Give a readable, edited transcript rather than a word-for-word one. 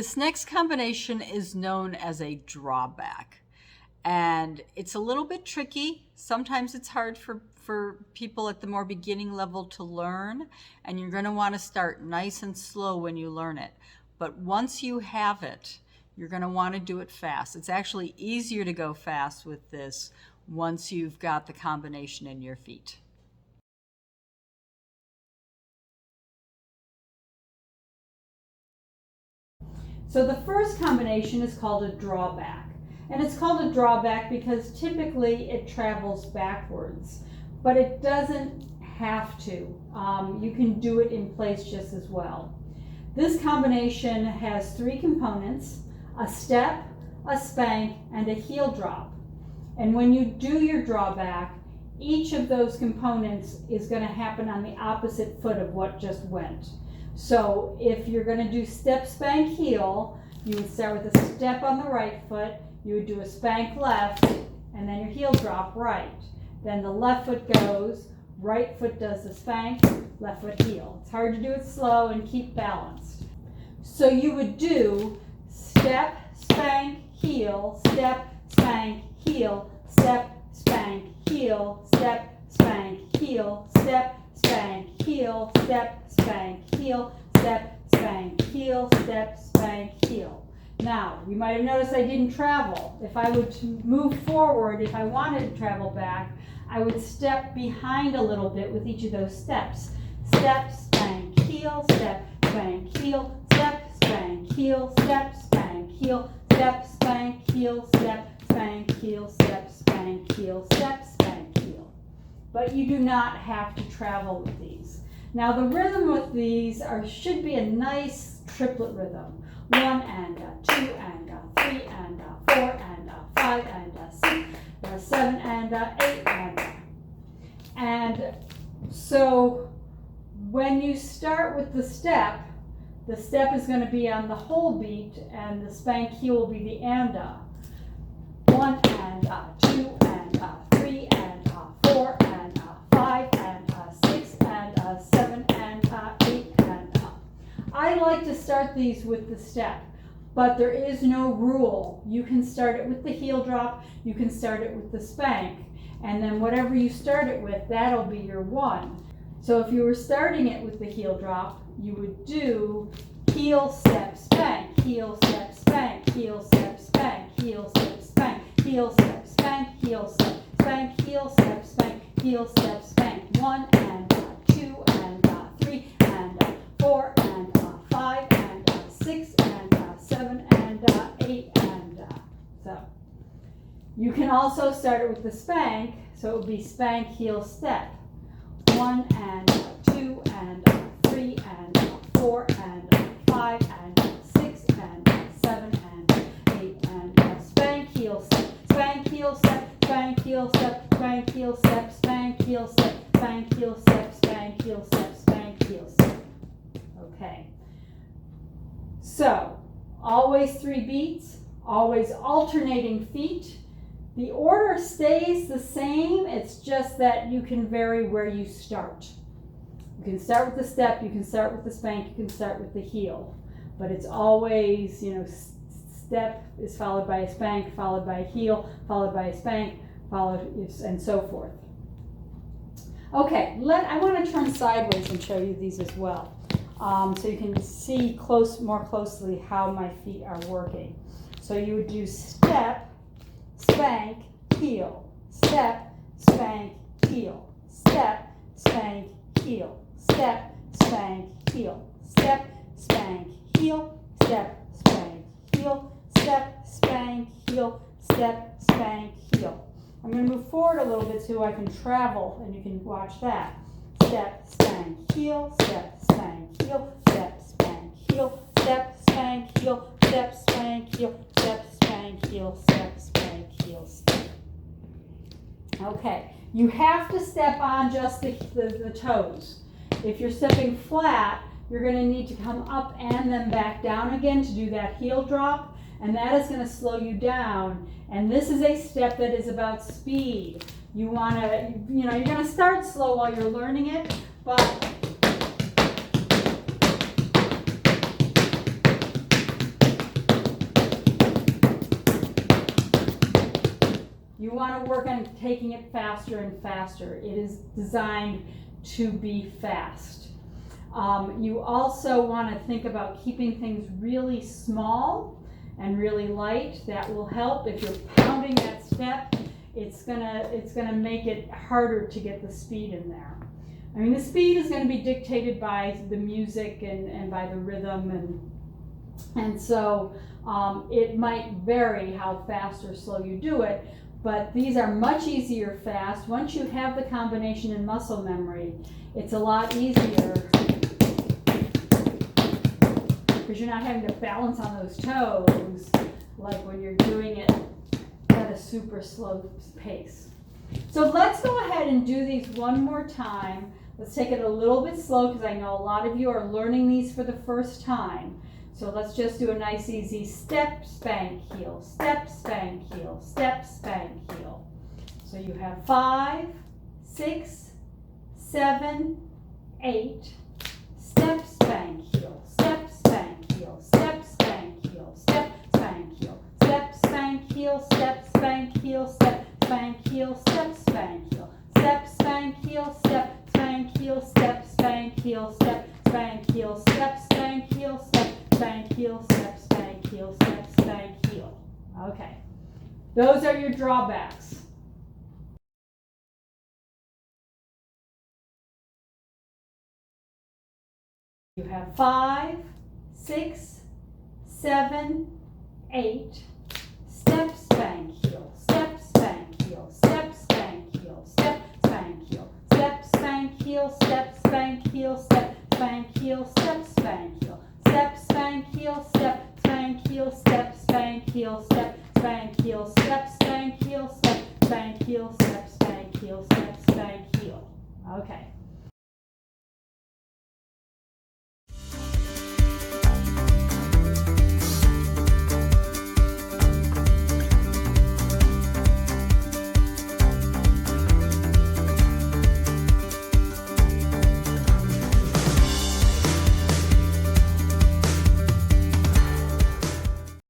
This next combination is known as a drawback, and it's a little bit tricky. Sometimes it's hard for people at the more beginning level to learn, and you're going to want to start nice and slow when you learn it. But once you have it, you're going to want to do it fast. It's actually easier to go fast with this once you've got the combination in your feet. So the first combination is called a drawback. And it's called a drawback because typically it travels backwards, but it doesn't have to. You can do it in place just as well. This combination has three components: a step, a spank, and a heel drop. And when you do your drawback, each of those components is going to happen on the opposite foot of what just went. So if you're going to do step, spank, heel, you would start with a step on the right foot, you would do a spank left, and then your heel drop right. Then the left foot goes, right foot does the spank, left foot heel. It's hard to do it slow and keep balanced. So you would do step, spank, heel, step, spank, heel, step, spank, heel, step, spank, heel, step, spank, heel, step, spank, heel, step, spank, heel, step, spank, heel. Now, you might have noticed I didn't travel. If I would move forward, if I wanted to travel back, I would step behind a little bit with each of those steps. Step, spank, heel, step, spank, heel, step, spank, heel, step, spank, heel, step, spank, heel, step, spank, heel, step, spank, heel, step, spank, heel. But you do not have to travel with these. Now the rhythm with these should be a nice triplet rhythm. 1 and a, 2 and a, 3 and a, 4 and a, 5 and a, 6, a 7 and a, 8 and a. And so when you start with the step is going to be on the whole beat, and the spank heel will be the and a. 1 and a, 2 and a, 3 and a, 4 and a, 5 and a, 6 and a, 7 and a, 8 and a. I like to start these with the step, but there is no rule. You can start it with the heel drop, you can start it with the spank, and then whatever you start it with, that'll be your one. So if you were starting it with the heel drop, you would do heel, step, spank, heel, step, spank, heel, step, spank, heel, step, spank, heel, step, spank, heel, step, spank, heel, step, spank, heel, step, spank. 1 and a, 2 and a, 3 and a, 4 and a, 5 and a, 6 and a, 7 and a, 8 and a. So you can also start it with the spank, so it would be spank, heel, step. 1 and a, 2 and a, 3 and a, 4 and a, 5 and a, 6 and a, 7 and a, 8 and a. Spank, heel, step, spank, heel, step, spank, heel, step, spank, heel, step, spank, heel, step, spank, heel, step, spank, heel, step, spank, heel, step. Okay. So, always 3 beats, always alternating feet. The order stays the same, it's just that you can vary where you start. You can start with the step, you can start with the spank, you can start with the heel. But it's always, step is followed by a spank, followed by a heel, followed by a spank, and so forth. Okay, I want to turn sideways and show you these as well. So you can see more closely how my feet are working. So you would do step, spank, heel, step, spank, heel, step, spank, heel, step, spank, heel, step, spank, heel, step, spank, heel, step, spank, heel, step, spank, heel. I'm going to move forward a little bit so I can travel, and you can watch that. Step, spank, heel, step, spank, heel, step, spank, heel, step, spank, heel, step, spank, heel, step, spank, heel, step, spank, heel, step. Okay, you have to step on just the toes. If you're stepping flat, you're going to need to come up and then back down again to do that heel drop, and that is going to slow you down. And this is a step that is about speed. You want to, you're going to start slow while you're learning it, but You want to work on taking it faster and faster. It is designed to be fast. You also want to think about keeping things really small and really light. That will help. If you're pounding that step, it's gonna make it harder to get the speed in there. I mean, the speed is going to be dictated by the music and by the rhythm, and so it might vary how fast or slow you do it, but these are much easier fast. Once you have the combination in muscle memory, it's a lot easier because you're not having to balance on those toes like when you're doing it at a super slow pace. So let's go ahead and do these one more time. Let's take it a little bit slow because I know a lot of you are learning these for the first time. So let's just do a nice easy step, spank, heel, step, spank, heel, step, spank, heel. So you have 5, 6, 7, 8, step, spank, heel, step, spank, heel, step, spank, heel, step, spank, heel, step, spank, heel, step, spank, heel, step, spank, heel, step, spank, heel, step, spank, heel, step, spank, heel, step, spank, heel, step, spank, heel, step, spank, heel, step, spank, heel, step, spank, heel, step, spank, heel. Okay, those are your drawbacks. You have 5, 6, 7, 8, step, spank, heel, step, spank, heel, step, spank, heel, step, spank, heel, step, spank, heel, step, spank, heel, step, spank, heel, step, spank, heel, step, spank, heel, step, spank, heel, step, spank, heel, step, spank, heel, step, spank, heel, step, spank, heel, step, spank, heel, step, spank, heel. Okay.